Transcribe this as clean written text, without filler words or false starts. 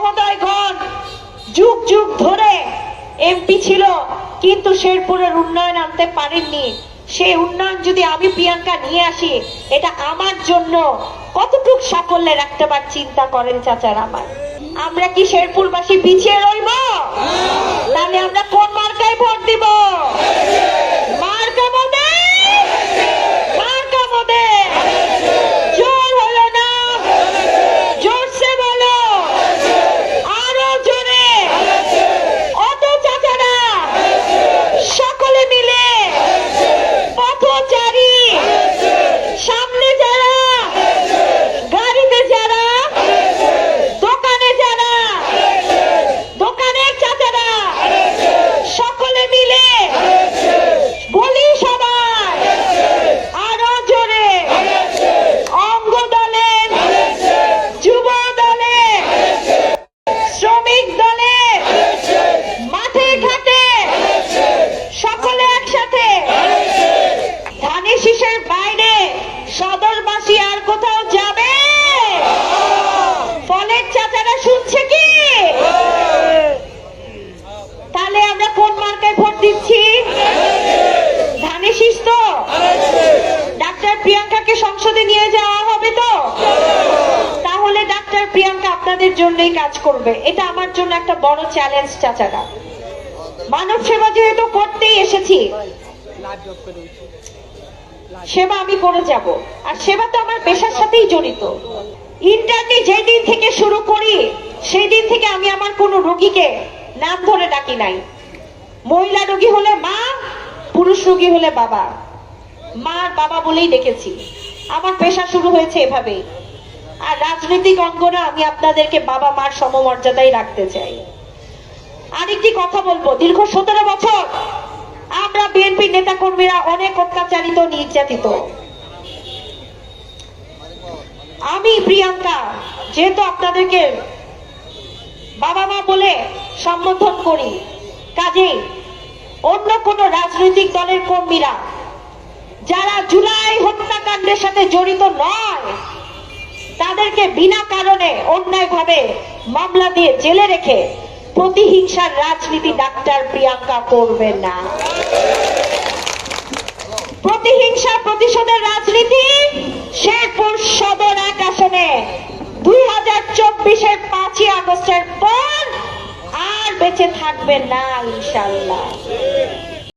মহোদয়গণ যুগ যুগ ধরে এমপি ছিল, কিন্তু শেরপুরের উন্নয়ন আনতে পারেননি। সেই উন্নয়ন যদি আমি প্রিয়াঙ্কা নিয়ে আসি, এটা আমার জন্য কতটুক সাফল্যের একটা বার চিন্তা করেন চাচার আমার। আমরা কি শেরপুরবাসী পিছিয়ে রইব? তাহলে আমরা কোন মার্কায় ভোট দিব? মার্কা মোদে, মার্কা মোদে। জোর হলো না, জোরসে বলো, আরো জোরে। অত চাচারা সকলে মিলে, পথচারী, সামনে যারা, গাড়িতে যারা, দোকানে যারা, দোকানের চাচারা, সকলে মিলে বলি সবাই আরো জোরে, অঙ্গ দলে, যুব দলে, শ্রমিক দলে, মাঠে ঘাটে, সকলে একসাথে। ধানের শীষের বাইরে সদরবাসী আর কোথাও যাবে? ফলের চাচারা শুনছে কি? তাহলে আমরা কোন মার্কায় ভোট দিচ্ছি? ধানের শীষ তো? ডাক্তার প্রিয়াঙ্কাকে সংসদে নিয়ে যাওয়া হবে তো? তাহলে ডাক্তার প্রিয়াঙ্কা আপনাদের জন্যই কাজ করবে, এটা আমার জন্য একটা বড় চ্যালেঞ্জ চাচারা। মানব সেবা যেহেতু করতেই এসেছি, সেবা আমি করে যাব, আর সেবা তো আমার পেশার সাথেই জড়িত। ইন্টার্নি যেদিন থেকে শুরু করি, সেই দিন থেকে আমি আমার কোন রোগীকে নাম ধরে ডাকি নাই। মহিলা রোগী হলে মা, পুরুষ রোগী হলে বাবা, মার বাবা বলেই ডেকেছি। আমার পেশা শুরু হয়েছে এভাবেই। আর রাজনৈতিক অঙ্গনে আমি আপনাদেরকে বাবা মার সমমর্যাদাই রাখতে চাই। আরেকটি কথা বলবো, দীর্ঘ 17 বছর আমরা বিএনপি নেতা কর্মীরা অনেক অত্যাচারিত, নির্যাতিত। আমি প্রিয়াঙ্কা যেহেতু আপনাদেরকে বাবা মা বলে সম্বোধন করি, কাজেই অন্য কোন রাজনৈতিক দলের কর্মীরা যারা জুলাই হত্যাকাণ্ডের সাথে জড়িত নয়, তাদেরকে বিনা কারণে অন্যায়ভাবে মামলা দিয়ে জেলে রেখে প্রতিহিংসার রাজনীতি ডাক্তার প্রিয়াঙ্কা করবে না। প্রতিহিংসা প্রতিশোধের রাজনীতি শেরপুর সদর 1 আসনে 2024-এর 5ই আগস্টের পর আর বেঁচে থাকবে না ইনশাআল্লাহ।